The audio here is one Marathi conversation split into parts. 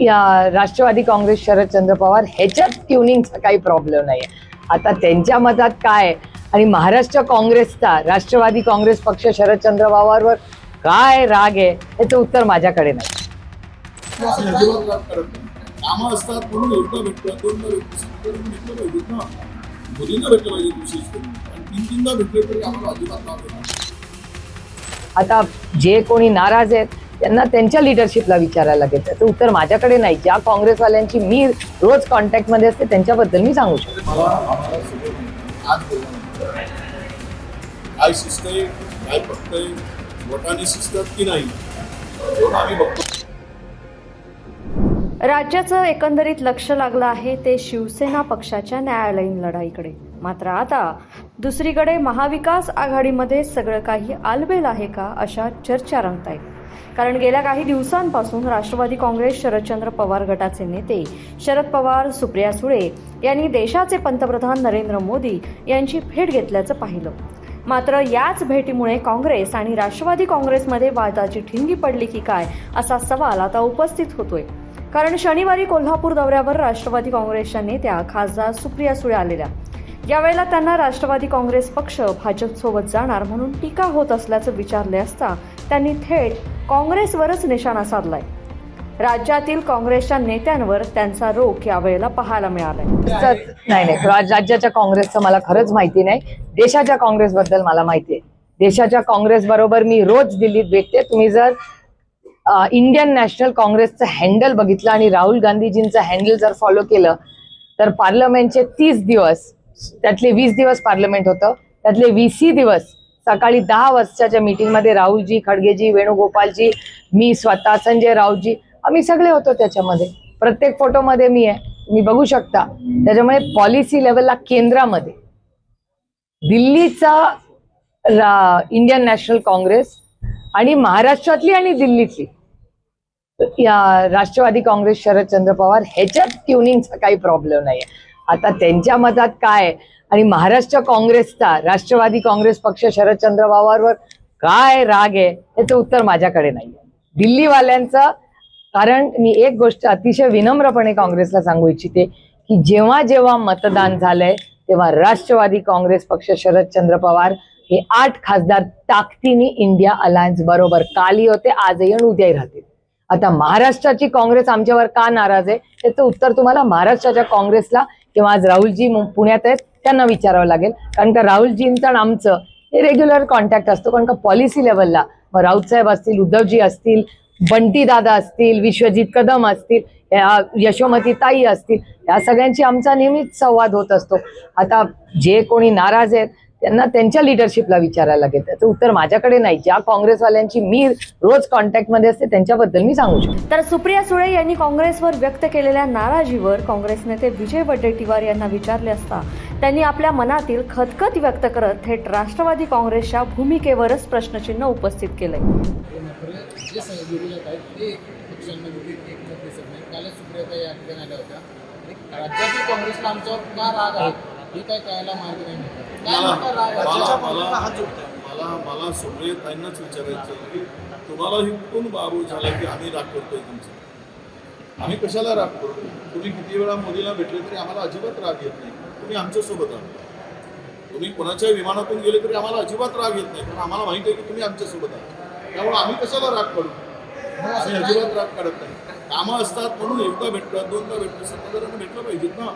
या राष्ट्रवादी काँग्रेस शरदचंद्र पवार ह्याच्यात ट्युनिंगचा काही प्रॉब्लेम नाही. आता त्यांच्या मतात काय आणि महाराष्ट्र काँग्रेसचा राष्ट्रवादी काँग्रेस पक्ष शरदचंद्र पवारवर काय राग आहे याचं उत्तर माझ्याकडे नाही. कामं असतात म्हणून एकदा भेटतात, दोनदा भेटलं पाहिजेत ना. मोदींना भेटलं पाहिजे विशेष करून, आणि तीनदा भेटले तरी आम्हाला अजिबात नाव देणार. आता जे कोणी नाराज आहेत त्यांना त्यांच्या लिडरशिपला विचारायला लागेल. त्याचं उत्तर माझ्याकडे नाही. ज्या काँग्रेसवाल्यांची मी रोज कॉन्टॅक्टमध्ये असते त्यांच्याबद्दल मी सांगू शकतो. आम्हाला सगळं आज बोलणार काय शिस्तय, काय पटतंय, वोटाने शिस्तात की नाही आम्ही बघतो. राज्याचं एकंदरीत लक्ष लागलं आहे ते शिवसेना पक्षाच्या न्यायालयीन लढाईकडे. मात्र आता दुसरीकडे महाविकास आघाडीमध्ये सगळं काही आलबेल आहे का अशा चर्चा रंगतायत. कारण गेल्या काही दिवसांपासून राष्ट्रवादी काँग्रेस शरदचंद्र पवार गटाचे नेते शरद पवार, सुप्रिया सुळे यांनी देशाचे पंतप्रधान नरेंद्र मोदी यांची भेट घेतल्याचं पाहिलं. मात्र याच भेटीमुळे काँग्रेस आणि राष्ट्रवादी काँग्रेसमध्ये वादाची ठिणगी पडली की काय असा सवाल आता उपस्थित होतोय. कारण शनिवारी कोल्हापूर दौऱ्यावर राष्ट्रवादी काँग्रेसच्या नेत्या खासदार सुप्रिया सुळे आलेल्या. यावेळेला त्यांना राष्ट्रवादी काँग्रेस पक्ष भाजपसोबत जाणार म्हणून टीका होत असल्याचं विचारले असता त्यांनी थेट काँग्रेसवरच निशाणा साधलाय. राज्यातील काँग्रेसच्या नेत्यांवर त्यांचा रोख यावेळेला पाहायला मिळालाय. नाही, राज्याच्या काँग्रेसचं मला खरंच माहिती नाही. देशाच्या काँग्रेसबद्दल मला माहिती आहे. देशाच्या काँग्रेस बरोबर मी रोज दिल्लीत भेटते. तुम्ही जर इंडियन नॅशनल काँग्रेसचं हँडल बघितलं आणि राहुल गांधीजींचं हँडल जर फॉलो केलं तर पार्लमेंटचे 30 दिवस, त्यातले 20 दिवस पार्लमेंट होतं, त्यातले 20 दिवस सकाळी 10 वाजताच्या मीटिंगमध्ये राहुलजी, खडगेजी, वेणुगोपालजी, मी स्वतः, संजय राऊतजी, आम्ही सगळे होतो त्याच्यामध्ये. प्रत्येक फोटोमध्ये मी आहे, तुम्ही बघू शकता. त्याच्यामुळे पॉलिसी लेवलला केंद्रामध्ये दिल्लीचा इंडियन नॅशनल काँग्रेस आणि महाराष्ट्रातली आणि दिल्लीतली या राष्ट्रवादी काँग्रेस शरदचंद्र पवार ह्याच्यात ट्युनिंगचा काही प्रॉब्लेम नाही. आता त्यांच्या मतात काय आणि महाराष्ट्र काँग्रेसचा राष्ट्रवादी काँग्रेस पक्ष शरदचंद्र पवारवर काय राग आहे याचं उत्तर माझ्याकडे नाही. दिल्लीवाल्यांचं, कारण मी एक गोष्ट अतिशय विनम्रपणे काँग्रेसला सांगू इच्छिते की जेव्हा जेव्हा मतदान झालंय तेव्हा राष्ट्रवादी काँग्रेस पक्ष शरदचंद्र पवार हे 8 खासदार ताकदीने इंडिया अलायन्स बरोबर कालही होते, आजही आणि उद्याही राहतील. आता महाराष्ट्राची काँग्रेस आमच्यावर का नाराज आहे याचं उत्तर तुम्हाला महाराष्ट्राच्या काँग्रेसला किंवा आज राहुलजी पुण्यात आहेत त्यांना विचारावं लागेल. कारण का राहुलजींचं आणि आमचं हे रेग्युलर कॉन्टॅक्ट असतो. कारण का पॉलिसी लेवलला मग राऊत साहेब असतील, उद्धवजी असतील, बंटी दादा असतील, विश्वजित कदम असतील, यशोमती ताई असतील, या सगळ्यांची आमचा नेहमीच संवाद होत असतो. आता जे कोणी नाराज आहेत त्यांना त्यांच्या लिडरशिपला विचारायला लागेल. त्याचं उत्तर माझ्याकडे नाही. ज्या काँग्रेसवाल्यांची मी रोज कॉन्टॅक्टमध्ये असते त्यांच्याबद्दल मी सांगू शकतो. तर सुप्रिया सुळे यांनी काँग्रेसवर व्यक्त केलेल्या नाराजीवर काँग्रेस नेते विजय वडेट्टीवार यांना विचारले असता त्यांनी आपल्या मनातील खदखद व्यक्त करत थेट राष्ट्रवादी काँग्रेसच्या भूमिकेवरच प्रश्नचिन्ह उपस्थित केलंय. राज्यातील काँग्रेसला आमच्यावर का राग आहे हे काय कळायला मार्ग नाही. मला सुप्रिया ताईंनाच विचारायचं की तुम्हाला ही कोण बाबू झाला की आम्ही राग करतोय तुमचा? आम्ही कशाला राग करतो? तुम्ही किती वेळा मोदीला भेटले तरी आम्हाला अजिबात राग येत नाही. तुम्ही आमच्यासोबत आहात. तुम्ही कोणाच्या विमानातून गेले तरी आम्हाला अजिबात राग येत नाही, कारण आम्हाला माहिती आहे की तुम्ही आमच्यासोबत आहात. त्यामुळे आम्ही कशाला राग करू? आम्ही अजिबात राग काढत नाही. कामं असतात म्हणून एकदा भेटतात, दोनदा भेटतात, सत्ताधाऱ्यांना भेटलं पाहिजेत ना.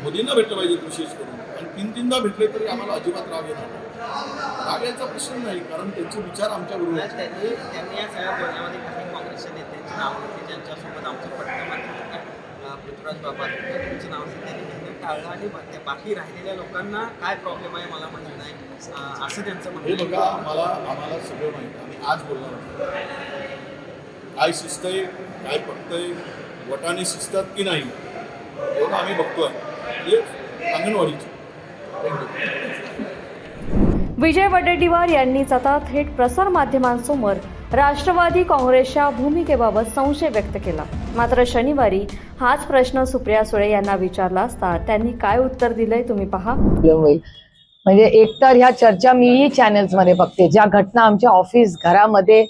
मोदींना भेटलं पाहिजे विशेष करून, आणि तीनदा भेटले तरी आम्हाला अजिबात राग येणार नाही. राग याचा प्रश्न नाही, कारण त्यांचे विचार आमच्या बरोबर आहेत. त्यांनी या सगळ्या बोलण्यामध्ये काही काँग्रेसच्या नेत्यांची नावं होती ज्यांच्यासोबत आमचं पटलं, मात्र पृथ्वीराज बाबा तुमचं नाव त्यांनी घेणं टाळलं आणि बाकी राहिलेल्या लोकांना काय प्रॉब्लेम आहे मला माहीत नाही असं त्यांचं हे म्हणणं. बघा, आम्हाला सगळं माहिती. आम्ही आज बोलणार काय शिस्तय, काय पटतंय, वोटाने शिस्तात की नाही एवढं आम्ही बघतोय. म्हणजे अंगणवाडीची. विजय वडेट्टीवार यांनीच आता थेट प्रसारमाध्यमांसमोर राष्ट्रवादी काँग्रेसच्या भूमिकेबाबत संशय व्यक्त केला. मात्र शनिवारी हाच प्रश्न सुप्रिया सुळे यांना विचारला असता त्यांनी काय उत्तर दिलंय तुम्ही पहा. म्हणजे एकतर ह्या चर्चा मीही चॅनल्समध्ये बघते. ज्या घटना आमच्या ऑफिस घरामध्ये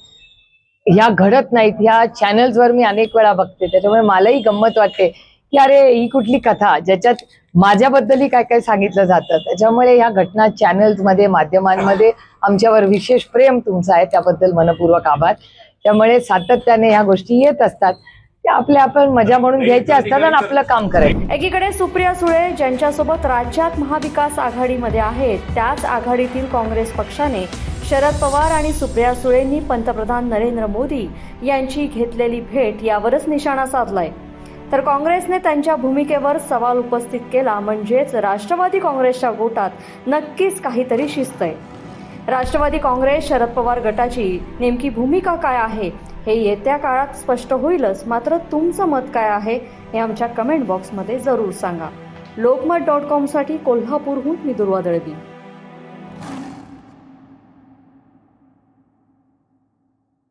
ह्या घडत नाहीत. ह्या चॅनल्सवर मी अनेक वेळा बघते, त्याच्यामुळे मलाही गंमत वाटते की अरे ही कुठली कथा ज्याच्यात माझ्याबद्दलही काय काय सांगितलं जातं. त्याच्यामुळे ह्या घटना चॅनल्समध्ये, माध्यमांमध्ये आमच्यावर विशेष प्रेम तुमचं आहे, त्याबद्दल मनपूर्वक आभार. त्यामुळे सातत्याने ह्या गोष्टी येत असतात, त्या आपल्या आपण मजा म्हणून घ्यायच्या असतात आणि आपलं काम करायचं. एकीकडे सुप्रिया सुळे ज्यांच्यासोबत राज्यात महाविकास आघाडीमध्ये आहेत, त्याच आघाडीतील काँग्रेस पक्षाने शरद पवार आणि सुप्रिया सुळेंनी पंतप्रधान नरेंद्र मोदी यांची घेतलेली भेट यावरच निशाणा साधलाय. तर काँग्रेसने त्यांच्या भूमिकेवर सवाल उपस्थित केला. म्हणजेच राष्ट्रवादी काँग्रेसच्या गोटात नक्कीच काहीतरी शिस्त आहे. राष्ट्रवादी काँग्रेस शरद पवार गटाची नेमकी भूमिका काय आहे हे येत्या काळात स्पष्ट होईलच. मात्र तुमचं मत काय आहे हे आमच्या कमेंट बॉक्समध्ये जरूर सांगा. लोकमत.com साठी कोल्हापूरहून मी दुर्वा दळवी.